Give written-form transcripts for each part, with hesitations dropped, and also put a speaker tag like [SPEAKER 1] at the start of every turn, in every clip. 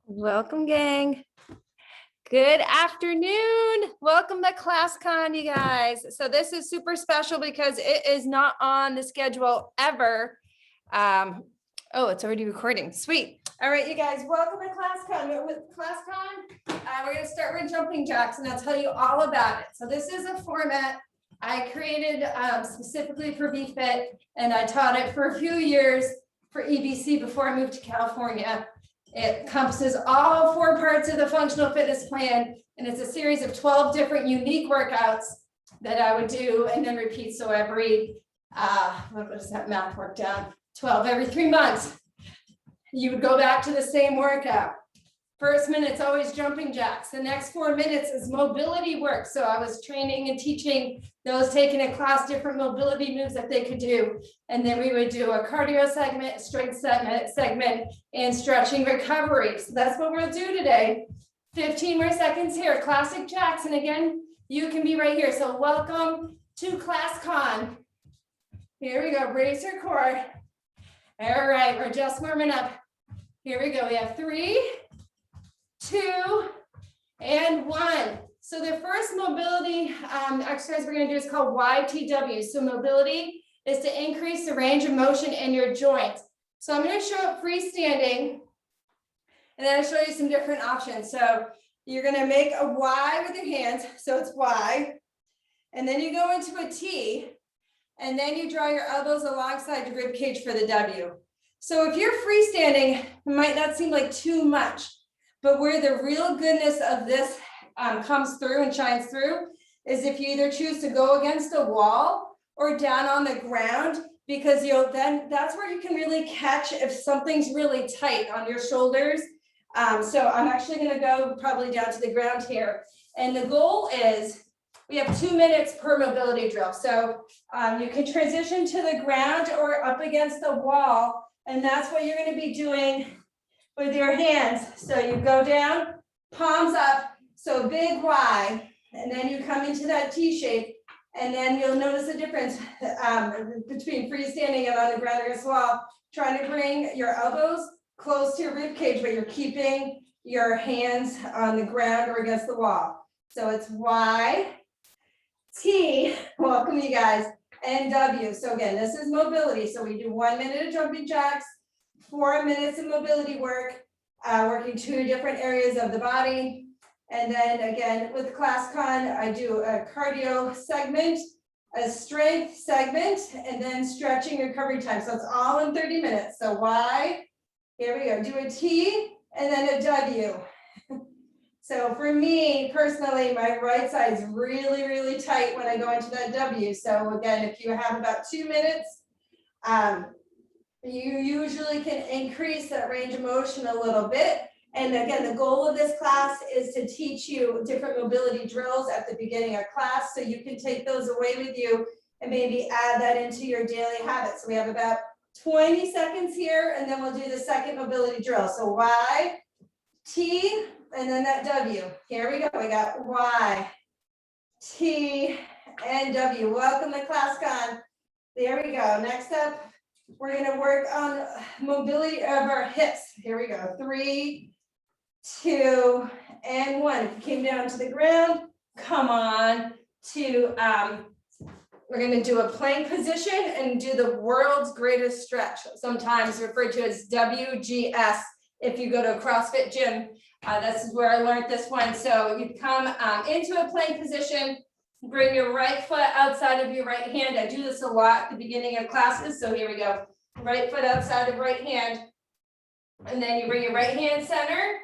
[SPEAKER 1] Welcome, gang. Good afternoon. Welcome to ClassCon, you guys. So this is super special because it is not on the schedule ever. Oh, it's already recording. Sweet. All right, you guys, welcome to ClassCon. With ClassCon, we're going to start with jumping jacks, and I'll tell you all about it. So this is a format I created specifically for VFit, and I taught it for a few years for EBC before I moved to California. It encompasses all 4 parts of the functional fitness plan, and it's a series of 12 different unique workouts that I would do and then repeat. So every, what does that math work down? 12, every 3 months, you would go back to the same workout. First minute's always jumping jacks. The next 4 minutes is mobility work. So I was training and teaching those taking a class different mobility moves that they could do. And then we would do a cardio segment, strength segment, and stretching recovery. So that's what we'll do today. 15 more seconds here, classic jacks. And again, you can be right here. So welcome to ClassCon. Here we go, brace your core. All right, we're just warming up. Here we go, we have 3, 2, and 1. So the first mobility exercise we're going to do is called YTW. So mobility is to increase the range of motion in your joints. So I'm going to show up freestanding, and then I'll show you some different options. So you're going to make a Y with your hands. So it's Y. And then you go into a T, and then you draw your elbows alongside your rib cage for the W. So if you're freestanding, it might not seem like too much, but where the real goodness of this comes through and shines through is if you either choose to go against a wall or down on the ground, because that's where you can really catch if something's really tight on your shoulders. So I'm actually going to go probably down to the ground here. And the goal is we have 2 minutes per mobility drill. So you can transition to the ground or up against the wall. And that's what you're going to be doing with your hands. So you go down, palms up, so big Y, and then you come into that T shape, and then you'll notice the difference between freestanding and on the ground against the wall, trying to bring your elbows close to your rib cage, but you're keeping your hands on the ground or against the wall. So it's Y, T, welcome you guys, and W. So again, this is mobility. So we do 1 minute of jumping jacks, 4 minutes of mobility work, working 2 different areas of the body. And then again, with ClassCon, I do a cardio segment, a strength segment, and then stretching recovery time. So it's all in 30 minutes. So Y, here we go, do a T and then a W. So for me personally, my right side is really, really tight when I go into that W. So again, if you have about 2 minutes, you usually can increase that range of motion a little bit. And again, the goal of this class is to teach you different mobility drills at the beginning of class, so you can take those away with you and maybe add that into your daily habits. So we have about 20 seconds here, and then we'll do the second mobility drill. So Y, T, and then that W. Here we go. We got Y, T, and W. Welcome to ClassCon. There we go. Next up, we're going to work on mobility of our hips. Here we go. 3, 2, and 1. If you came down to the ground, come on to, we're going to do a plank position and do the world's greatest stretch, sometimes referred to as WGS. If you go to a CrossFit gym, this is where I learned this one. So you come into a plank position, bring your right foot outside of your right hand. I do this a lot at the beginning of classes. So here we go. Right foot outside of right hand. And then you bring your right hand center,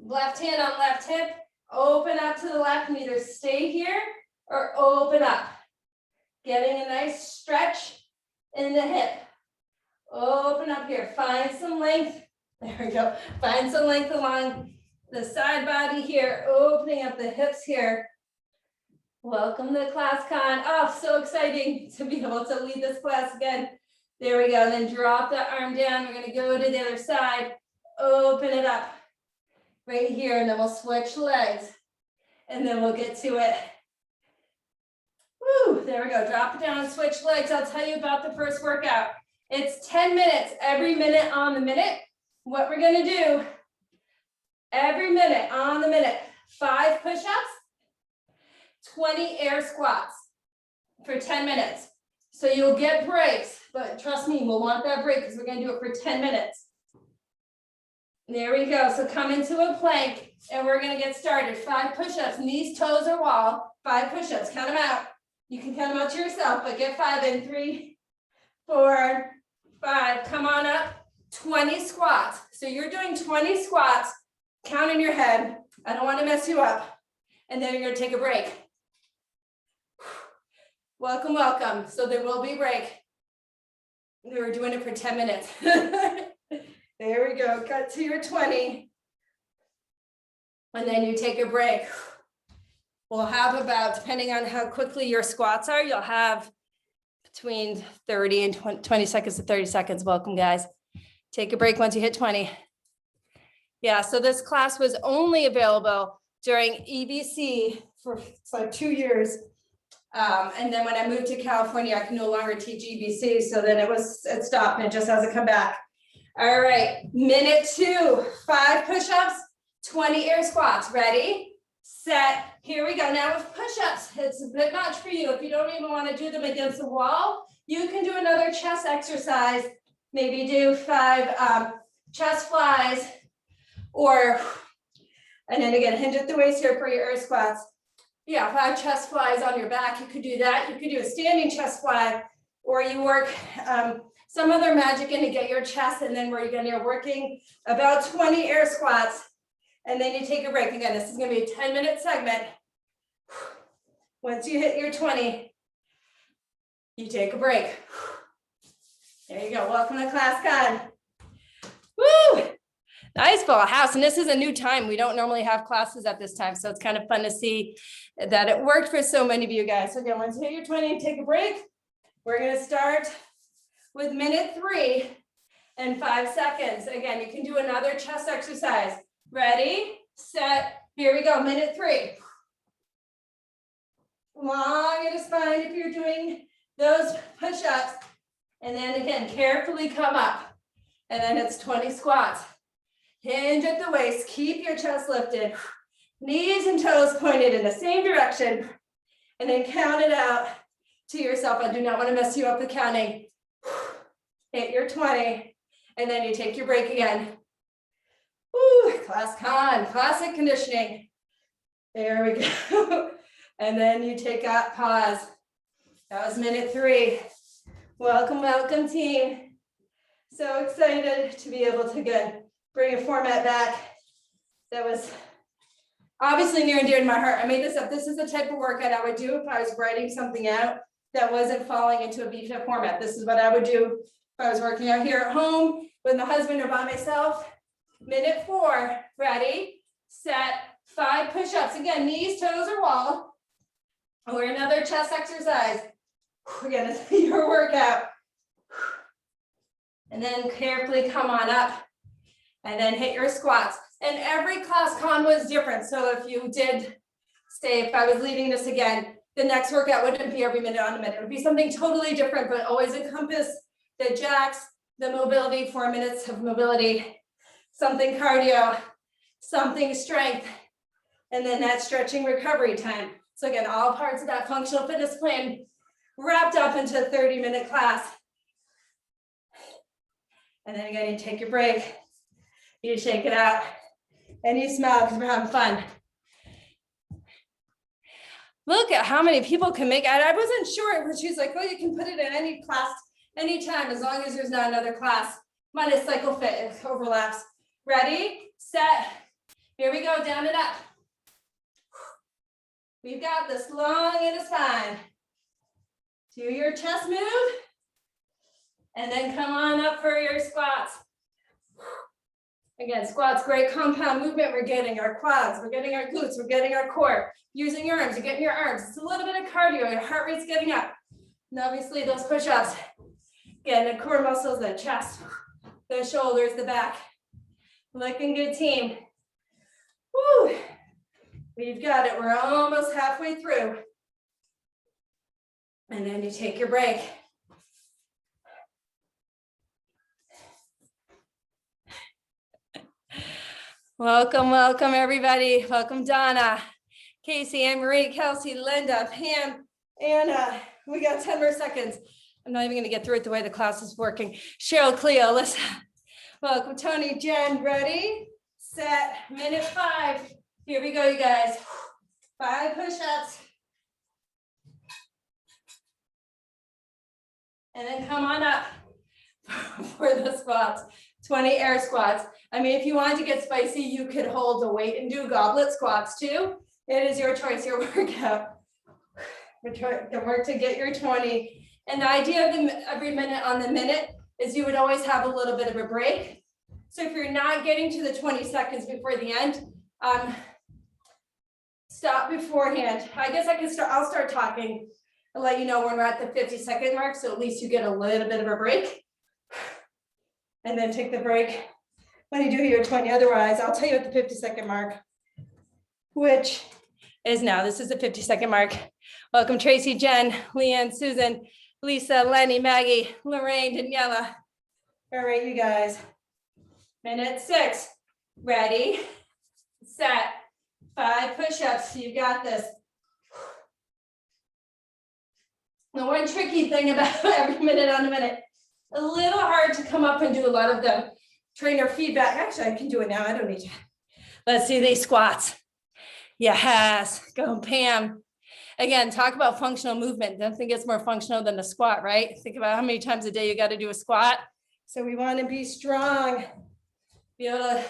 [SPEAKER 1] left hand on left hip, open up to the left and either stay here or open up. Getting a nice stretch in the hip. Open up here, find some length. There we go. Find some length along the side body here, opening up the hips here. Welcome to ClassCon. Oh, so exciting to be able to lead this class again. There we go. And then drop that arm down. We're going to go to the other side. Open it up right here. And then we'll switch legs. And then we'll get to it. Woo, there we go. Drop it down and switch legs. I'll tell you about the first workout. It's 10 minutes, every minute on the minute. What we're going to do every minute, on the minute. 5 push-ups, 20 air squats for 10 minutes. So you'll get breaks, but trust me, we'll want that break because we're gonna do it for 10 minutes. There we go. So come into a plank and we're gonna get started. 5 push-ups, knees, toes, or wall. 5 push-ups, count them out. You can count them out to yourself, but get 5 in. 3, 4, 5, come on up. 20 squats. So you're doing 20 squats, count in your head. I don't want to mess you up. And then you're gonna take a break. Welcome, welcome. So there will be a break. We were doing it for 10 minutes. There we go, cut to your 20. And then you take a break. We'll have about, depending on how quickly your squats are, you'll have between 30 and 20 seconds to 30 seconds. Welcome, guys. Take a break once you hit 20. Yeah, so this class was only available during EBC for like 2 years. And then when I moved to California, I can no longer teach EBC. So then it stopped and it just hasn't come back. All right, minute 2, 5 push-ups, 20 air squats. Ready, set, here we go. Now with push-ups, it's a bit much for you. If you don't even want to do them against the wall, you can do another chest exercise. Maybe do 5 chest flies, and then again, hinge at the waist here for your air squats. Yeah, 5 chest flies on your back. You could do that. You could do a standing chest fly, or you work some other magic in to get your chest, and then you're working about 20 air squats, and then you take a break. Again, this is going to be a 10-minute segment. Once you hit your 20, you take a break. There you go. Welcome to Class Con. Woo! Nice full house. And this is a new time. We don't normally have classes at this time. So it's kind of fun to see that it worked for so many of you guys. So again, once you hit your 20, take a break. We're going to start with minute 3 and 5 seconds. Again, you can do another chest exercise. Ready, set, here we go. Minute 3. Long in the spine if you're doing those push-ups. And then again, carefully come up. And then it's 20 squats. Hinge at the waist, keep your chest lifted. Knees and toes pointed in the same direction. And then count it out to yourself. I do not want to mess you up with counting. Hit your 20, and then you take your break again. Woo, Class Con, classic conditioning. There we go. And then you take a pause. That was minute 3. Welcome, welcome, team. So excited to be able to bring a format back that was obviously near and dear to my heart. I made this up. This is the type of workout I would do if I was writing something out that wasn't falling into a VFit format. This is what I would do if I was working out here at home with my husband or by myself. Minute 4, ready, set, 5 push-ups. Again, knees, toes, or wall. Or another chest exercise. Again, it's your workout. And then carefully come on up and then hit your squats. And every Class Con was different. So if you did, say, if I was leading this again, the next workout wouldn't be every minute on a minute. It would be something totally different, but always encompass the jacks, the mobility, 4 minutes of mobility, something cardio, something strength, and then that stretching recovery time. So again, all parts of that functional fitness plan wrapped up into a 30-minute class. And then again, you take your break, you shake it out, and you smile because we're having fun. Look at how many people can make it. I wasn't sure, but she's like, oh, you can put it in any class, anytime, as long as there's not another class. Minus Cycle Fit, it overlaps. Ready, set, here we go, down and up. We've got this long in the spine. Do your chest move, and then come on up for your squats. Again, squats, great compound movement. We're getting our quads, we're getting our glutes, we're getting our core. Using your arms, you're getting your arms. It's a little bit of cardio, your heart rate's getting up. And obviously those push-ups, again, the core muscles, the chest, the shoulders, the back. Looking good, team. Woo! We've got it, we're almost halfway through. And then you take your break. Welcome, welcome everybody. Welcome Donna, Casey, Anne Marie, Kelsey, Linda, Pam, Anna. We got 10 more seconds. I'm not even gonna get through it the way the class is working. Cheryl, Cleo, Alyssa. Welcome, Tony, Jen, ready, set, minute 5. Here we go, you guys. 5 push-ups. And then come on up for the squats, 20 air squats. I mean, if you wanted to get spicy, you could hold the weight and do goblet squats too. It is your choice, your workout. The work to get your 20. And the idea of every minute on the minute is you would always have a little bit of a break. So if you're not getting to the 20 seconds before the end, stop beforehand. I guess I'll start talking and let you know when we're at the 50-second mark, so at least you get a little bit of a break. And then take the break when you do your 20. Otherwise, I'll tell you at the 50-second mark, which is now. This is the 50-second mark. Welcome, Tracy, Jen, Leanne, Susan, Lisa, Lenny, Maggie, Lorraine, Daniela. All right, you guys. Minute 6. Ready, set, 5 push-ups. You got this. The one tricky thing about every minute on a minute, a little hard to come up and do a lot of the trainer feedback. Actually, I can do it now. I don't need to. Let's do these squats. Yes, go Pam. Again, talk about functional movement. Nothing gets more functional than a squat, right? Think about how many times a day you got to do a squat. So we want to be strong, be able to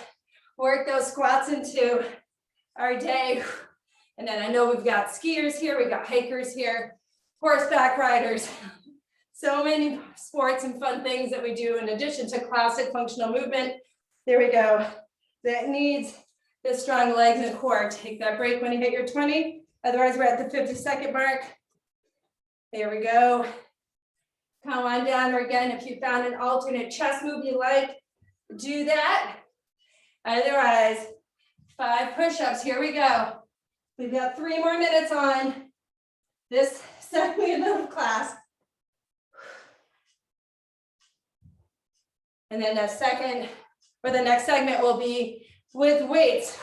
[SPEAKER 1] work those squats into our day. And then I know we've got skiers here, we've got hikers here, horseback riders. So many sports and fun things that we do in addition to classic functional movement. There we go. That needs the strong legs and core. Take that break when you hit your 20. Otherwise, we're at the 50-second mark. There we go. Come on down, or again, if you found an alternate chest move you like, do that. Otherwise, 5 push-ups. Here we go. We've got 3 more minutes on this segment of class. And then the next segment will be with weights.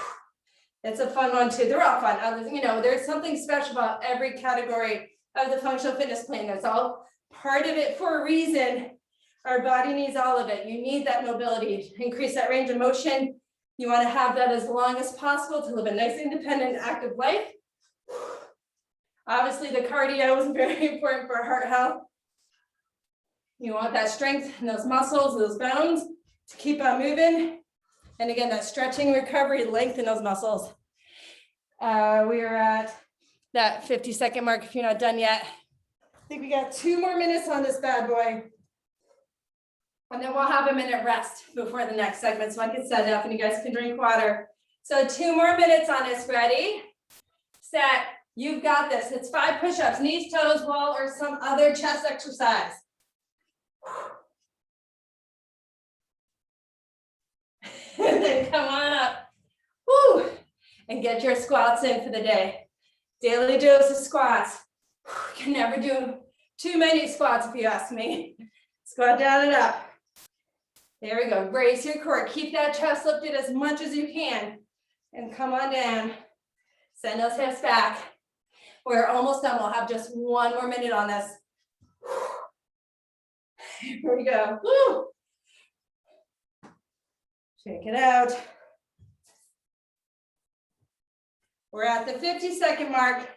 [SPEAKER 1] It's a fun one too. They're all fun. You know, there's something special about every category of the functional fitness plan. That's all part of it for a reason. Our body needs all of it. You need that mobility, increase that range of motion. You want to have that as long as possible to live a nice, independent, active life. Obviously, the cardio is very important for heart health. You want that strength in those muscles, those bones to keep on moving. And again, that stretching, recovery, lengthen those muscles. We are at that 50-second mark if you're not done yet. I think we got 2 more minutes on this bad boy. And then we'll have a minute rest before the next segment so I can set up and you guys can drink water. So 2 more minutes on this. Ready, set, you've got this. It's 5 push-ups, knees, toes, wall, or some other chest exercise. And then come on up. Woo. And get your squats in for the day. Daily dose of squats. You can never do too many squats if you ask me. Squat down and up. There we go. Brace your core. Keep that chest lifted as much as you can. And come on down. Send those hips back. We're almost done. We'll have just 1 more minute on this. Here we go. Woo. Shake it out. We're at the 50-second mark.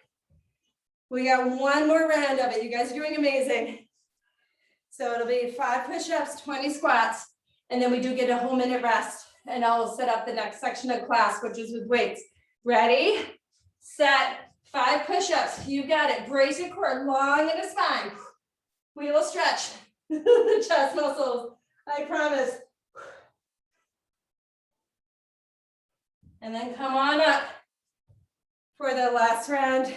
[SPEAKER 1] We got 1 more round of it. You guys are doing amazing. So it'll be 5 push-ups, 20 squats, and then we do get a whole minute rest. And I'll set up the next section of class, which is with weights. Ready, set, 5 push-ups. You got it. Brace your core long in the spine. We will stretch the chest muscles. I promise. And then come on up for the last round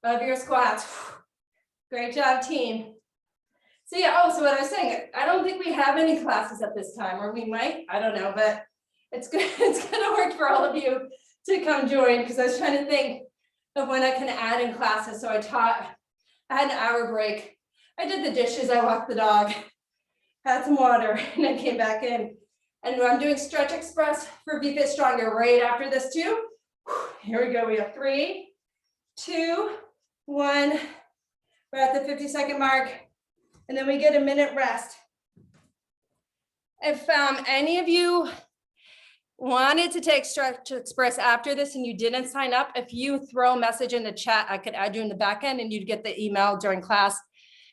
[SPEAKER 1] of your squats. Great job, team. So yeah, so what I was saying, I don't think we have any classes at this time, or we might, I don't know, but it's good. It's gonna work for all of you to come join, because I was trying to think of when I can add in classes. So I had an hour break. I did the dishes, I walked the dog, had some water, and I came back in. And I'm doing stretch express for VFit Stronger right after this too. Here we go. We have 3, 2, 1. We're at the 50-second mark. And then we get a minute rest. If any of you wanted to take stretch express after this and you didn't sign up, if you throw a message in the chat, I could add you in the back end and you'd get the email during class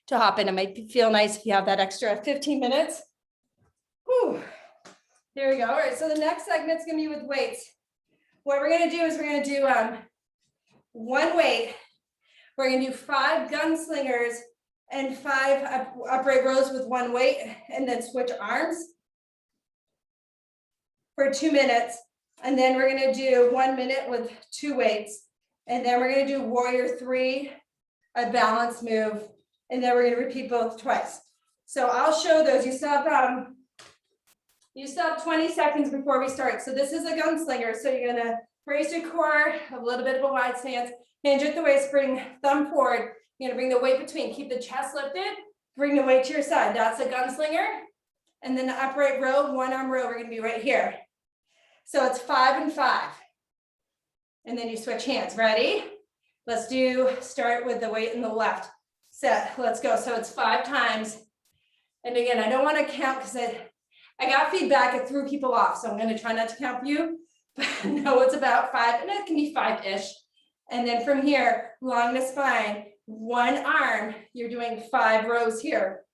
[SPEAKER 1] to hop in. It might feel nice if you have that extra 15 minutes. Whew. Here we go. All right, so the next segment's gonna be with weights. What we're gonna do is we're gonna do one weight. We're gonna do 5 gunslingers and 5 upright rows with one weight, and then switch arms for 2 minutes. And then we're gonna do 1 minute with 2 weights. And then we're gonna do warrior 3, a balance move. And then we're gonna repeat both twice. So I'll show those. You still have 20 seconds before we start. So this is a gunslinger. So you're gonna raise your core, a little bit of a wide stance, hinge at the waist, bring thumb forward. You're gonna bring the weight between, keep the chest lifted, bring the weight to your side. That's a gunslinger. And then the upright row, 1 arm row, we're gonna be right here. So it's 5 and 5. And then you switch hands. Ready? Let's start with the weight in the left. Set, let's go. So it's 5 times. And again, I don't want to count because I got feedback, it threw people off. So I'm going to try not to count for you, but no, it's about 5, and it can be 5-ish. And then from here, along the spine, 1 arm, you're doing 5 rows here.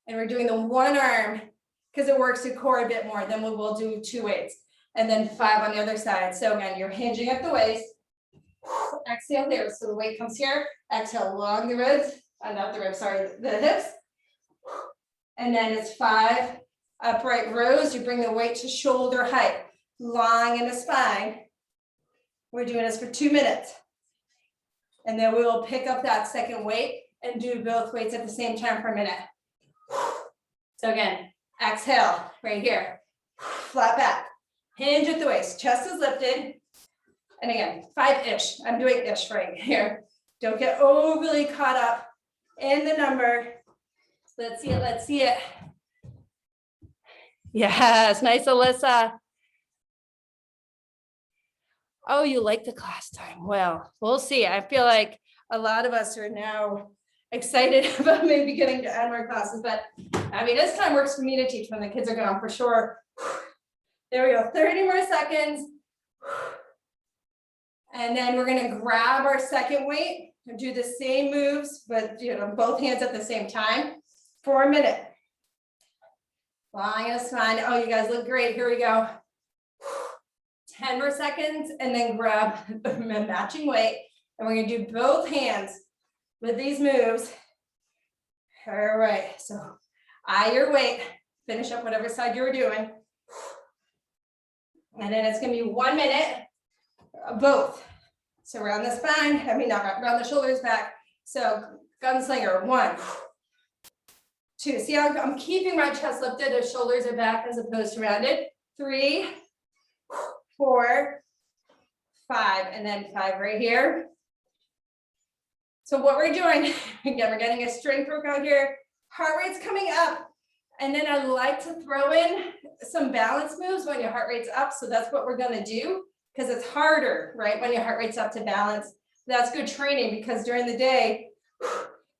[SPEAKER 1] And we're doing the 1 arm because it works the core a bit more. Then we will do 2 weights and then 5 on the other side. So again, you're hinging at the waist. Exhale there. So the weight comes here. Exhale along the ribs, not the ribs, sorry, the hips. And then it's 5 upright rows. You bring the weight to shoulder height, long in the spine. We're doing this for 2 minutes. And then we will pick up that second weight and do both weights at the same time for a minute. So again, exhale right here, flat back, hinge at the waist, chest is lifted. And again, 5-ish, I'm doing ish right here. Don't get overly caught up in the number. Let's see it, let's see it. Yes, nice, Alyssa. Oh, you like the class time. Well, we'll see. I feel like a lot of us are now excited about maybe getting to add more classes, but I mean, this time works for me to teach when the kids are gone for sure. There we go, 30 more seconds. And then we're gonna grab our second weight and do the same moves, but both hands at the same time for a minute. Lying in a spine. Oh, you guys look great. Here we go. 10 more seconds, and then grab a matching weight. And we're gonna do both hands with these moves. All right, so eye your weight, finish up whatever side you were doing. And then it's gonna be 1 minute, both. So around the spine, not around the shoulders back. So gunslinger, 1, 2. See how I'm keeping my chest lifted, the shoulders are back as opposed to rounded. 3, 4, 5, and then 5 right here. So what we're doing, again, we're getting a strength workout here. Heart rate's coming up. And then I like to throw in some balance moves when your heart rate's up. So that's what we're gonna do, because it's harder, right? When your heart rate's up to balance. That's good training, because during the day,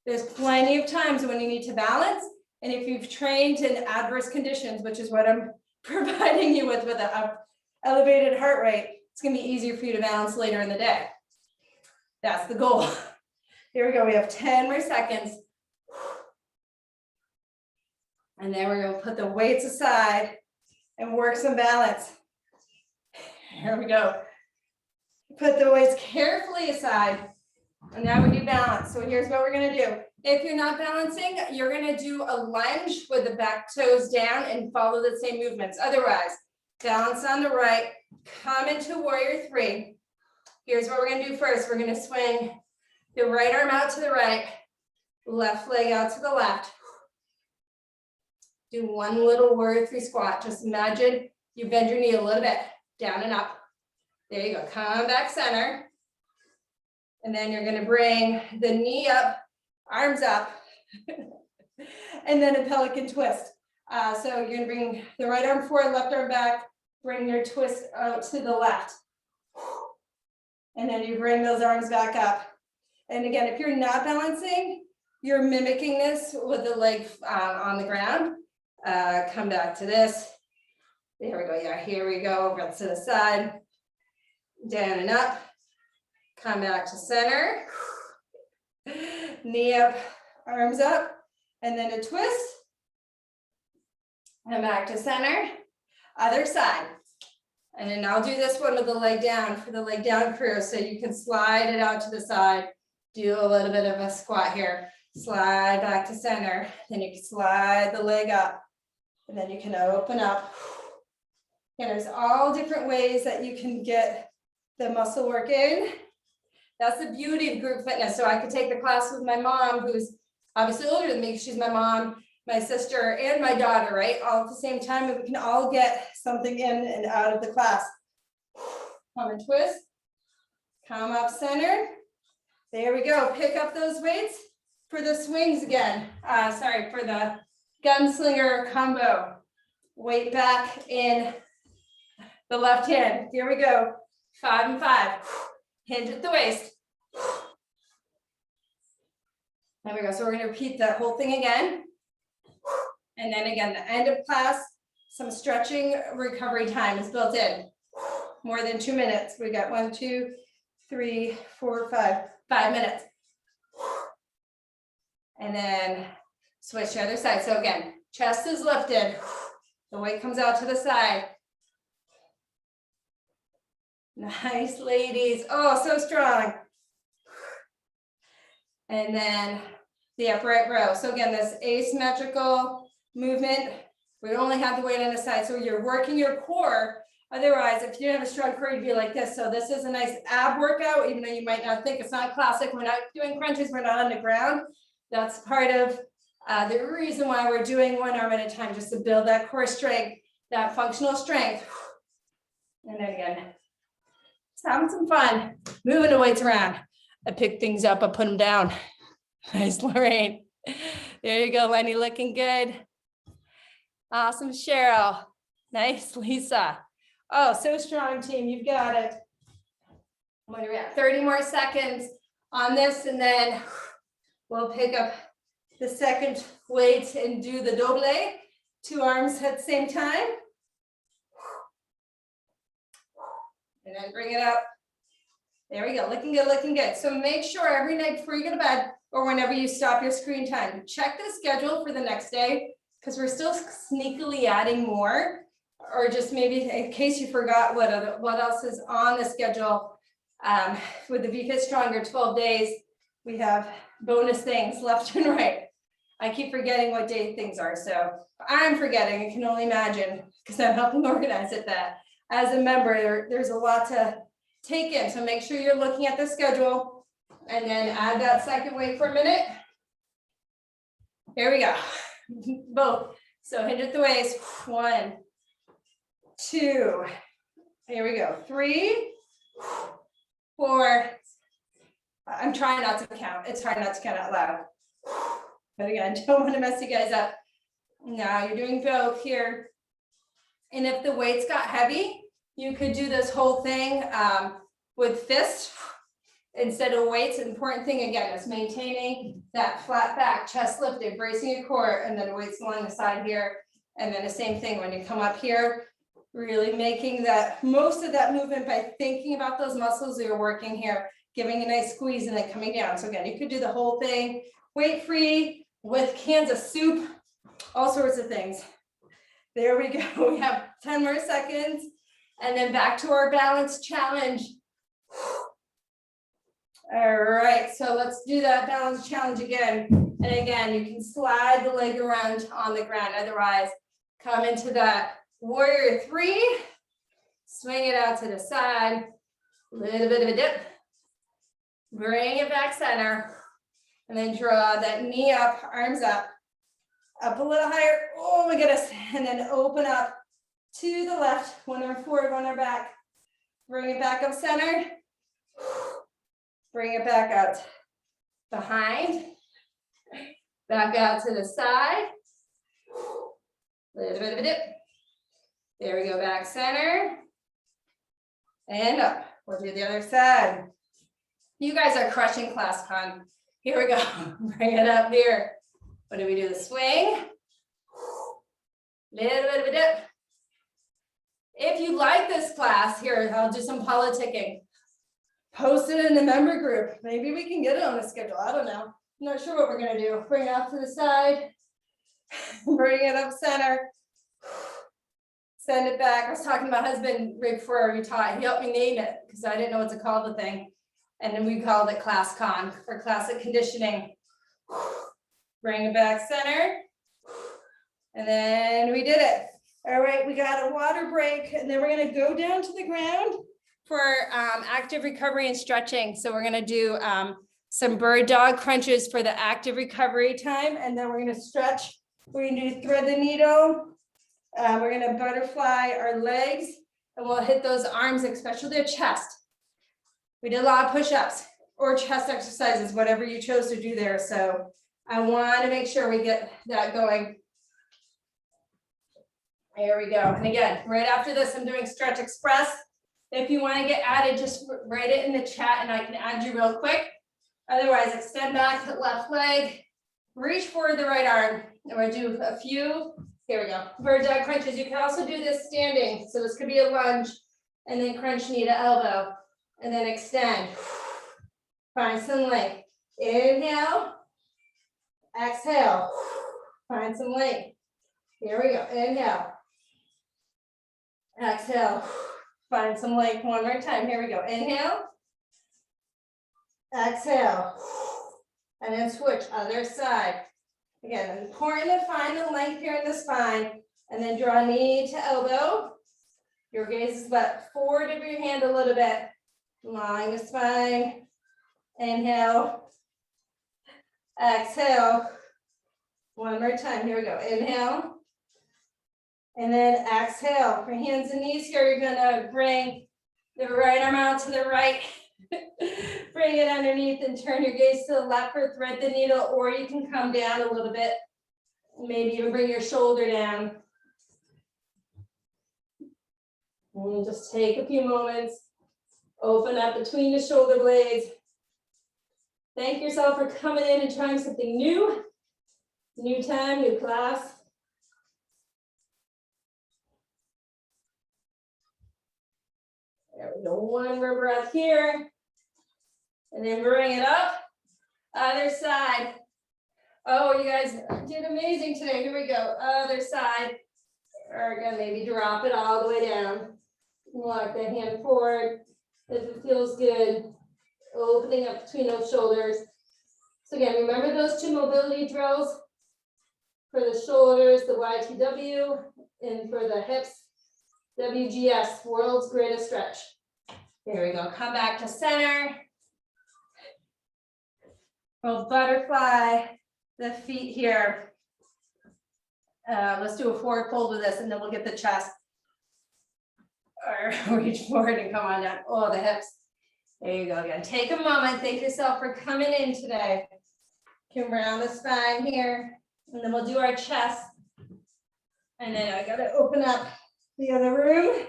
[SPEAKER 1] there's plenty of times when you need to balance. And if you've trained in adverse conditions, which is what I'm providing you with an elevated heart rate, it's gonna be easier for you to balance later in the day. That's the goal. Here we go, we have 10 more seconds. And then we're gonna put the weights aside and work some balance. Here we go. Put the weights carefully aside. And now we do balance. So here's what we're gonna do. If you're not balancing, you're gonna do a lunge with the back toes down and follow the same movements. Otherwise, balance on the right, come into warrior 3. Here's what we're gonna do first. We're gonna swing the right arm out to the right, left leg out to the left. Do one little warrior 3 squat. Just imagine you bend your knee a little bit, down and up. There you go, come back center. And then you're gonna bring the knee up, arms up, and then a pelican twist. So you're gonna bring the right arm forward, left arm back, bring your twist out to the left. And then you bring those arms back up. And again, if you're not balancing, you're mimicking this with the leg on the ground. Come back to this. There we go, yeah, here we go, over to the side. Down and up. Come back to center. Knee up, arms up, and then a twist. And back to center, other side. And then I'll do this one with the leg down for the leg down crew. So you can slide it out to the side, do a little bit of a squat here, slide back to center. Then you can slide the leg up and then you can open up. And there's all different ways that you can get the muscle work in. That's the beauty of group fitness. So I could take the class with my mom, who's obviously older than me. She's my mom, my sister, and my daughter, right? All at the same time, and we can all get something in and out of the class. Come and twist, come up center. There we go, pick up those weights for the swings again. For the gunslinger combo. Weight back in the left hand. Here we go, 5 and 5. Hinge at the waist. There we go, so we're gonna repeat that whole thing again. And then again, the end of class, some stretching recovery time is built in. More than 2 minutes. We got 1, 2, 3, 4, 5 minutes. And then switch to the other side. So again, chest is lifted. The weight comes out to the side. Nice, ladies. Oh, so strong. And then the upright row. So again, this asymmetrical movement, we only have the weight on the side. So you're working your core. Otherwise, if you didn't have a strong core, you'd be like this. So this is a nice ab workout, even though you might not think it's not classic. We're not doing crunches. We're not on the ground. That's part of the reason why we're doing one arm at a time, just to build that core strength, that functional strength. And then again, just having some fun, moving the weights around. I pick things up, I put them down. Nice, Lorraine. There you go, Lenny, looking good. Awesome, Cheryl. Nice, Lisa. Oh, so strong, team, you've got it. What are we at? 30 more seconds on this, and then we'll pick up the second weight and do the doble. 2 arms at the same time. And then bring it up. There we go, looking good, looking good. So make sure every night before you go to bed or whenever you stop your screen time, check the schedule for the next day, because we're still sneakily adding more, or just maybe in case you forgot what else is on the schedule. With the VFit Stronger 12 days, we have bonus things left and right. I keep forgetting what day things are, so I'm forgetting, I can only imagine, because I'm helping organize it, that as a member, there's a lot to take in. So make sure you're looking at the schedule and then add that second weight for a minute. Here we go. Both. So hinge at the waist. 1, 2. Here we go. 3, 4. I'm trying not to count. It's hard not to count out loud. But again, don't want to mess you guys up. Now you're doing both here. And if the weights got heavy, you could do this whole thing with fists instead of weights. The important thing again is maintaining that flat back, chest lifted, bracing your core, and then weights along the side here. And then the same thing when you come up here, really making that most of that movement by thinking about those muscles that you're working here, giving a nice squeeze and then coming down. So again, you could do the whole thing weight free with cans of soup, all sorts of things. There we go. We have 10 more seconds. And then back to our balance challenge. All right, so let's do that balance challenge again. And again, you can slide the leg around on the ground. Otherwise, come into that warrior 3, swing it out to the side, a little bit of a dip, bring it back center, and then draw that knee up, arms up a little higher. Oh my goodness. And then open up to the left, 1 arm forward, 1 arm back. Bring it back up center. Bring it back out behind. Back out to the side. little bit of a dip. There we go, back center. And up. We'll do the other side. You guys are crushing class con. Here we go. Bring it up here. What do we do? The swing. Little bit of a dip. If you like this class, here, I'll do some politicking. Post it in the member group. Maybe we can get it on the schedule. I don't know. I'm not sure what we're going to do. Bring it off to the side. Bring it up center. Send it back. I was talking to my husband right before we taught. He helped me name it because I didn't know what to call the thing. And then we called it Class Con for classic conditioning. Bring it back center. And then we did it. All right, we got a water break and then we're gonna go down to the ground for active recovery and stretching. So we're gonna do some bird dog crunches for the active recovery time. And then we're gonna stretch. We're gonna do thread the needle. We're gonna butterfly our legs and we'll hit those arms, especially their chest. We did a lot of push-ups or chest exercises, whatever you chose to do there. So I want to make sure we get that going. There we go. And again, right after this, I'm doing Stretch Express. If you want to get added, just write it in the chat and I can add you real quick. Otherwise, extend back the left leg, reach forward the right arm. And we'll do a few. Here we go. Bird dog crunches. You can also do this standing. So this could be a lunge and then crunch knee to elbow and then extend. Find some length. Inhale. Exhale. Find some length. Here we go. Inhale. Exhale. Find some length one more time. Here we go. Inhale. Exhale. And then switch other side. Again, important to find the length here in the spine. And then draw knee to elbow. Your gaze is let forward of your hand a little bit. Line the spine. Inhale. Exhale. One more time. Here we go. Inhale. And then exhale. For hands and knees here, you're going to bring the right arm out to the right. Bring it underneath and turn your gaze to the left or thread the needle, or you can come down a little bit. Maybe even bring your shoulder down. And just take a few moments. Open up between the shoulder blades. Thank yourself for coming in and trying something new. New time, new class. There we go. One more breath here. And then bring it up. Other side. Oh, you guys did amazing today. Here we go. Other side. Or again, maybe drop it all the way down. Walk the hand forward. If it feels good. Opening up between those shoulders. So again, remember those two mobility drills for the shoulders, the YTW, and for the hips, WGS, world's greatest stretch. Here we go. Come back to center. We'll butterfly the feet here. Let's do a forward fold with this, and then we'll get the chest. Or reach forward and come on down. Oh, the hips. There you go again. Take a moment. Thank yourself for coming in today. Come around the spine here. And then we'll do our chest. And then I got to open up the other room.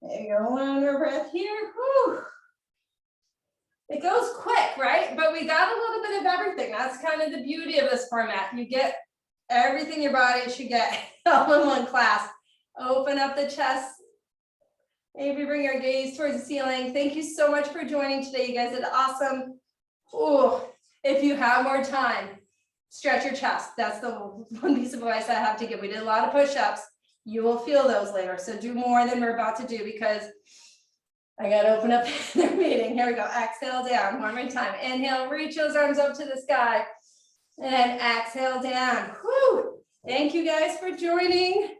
[SPEAKER 1] There you go. One more breath here. Whew. It goes quick, right? But we got a little bit of everything. That's kind of the beauty of this format. You get everything your body should get all in one class. Open up the chest. Maybe bring your gaze towards the ceiling. Thank you so much for joining today. You guys did awesome. Oh, if you have more time, stretch your chest. That's the one piece of advice I have to give. We did a lot of push-ups. You will feel those later. So do more than we're about to do because I got to open up the meeting. Here we go. Exhale down. One more time. Inhale, reach those arms up to the sky. And exhale down. Whew. Thank you guys for joining.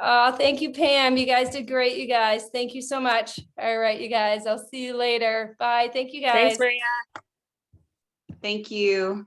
[SPEAKER 1] Oh, thank you, Pam. You guys did great, you guys. Thank you so much. All right, you guys. I'll see you later. Bye. Thank you, guys.
[SPEAKER 2] Thanks, Maria. Thank you.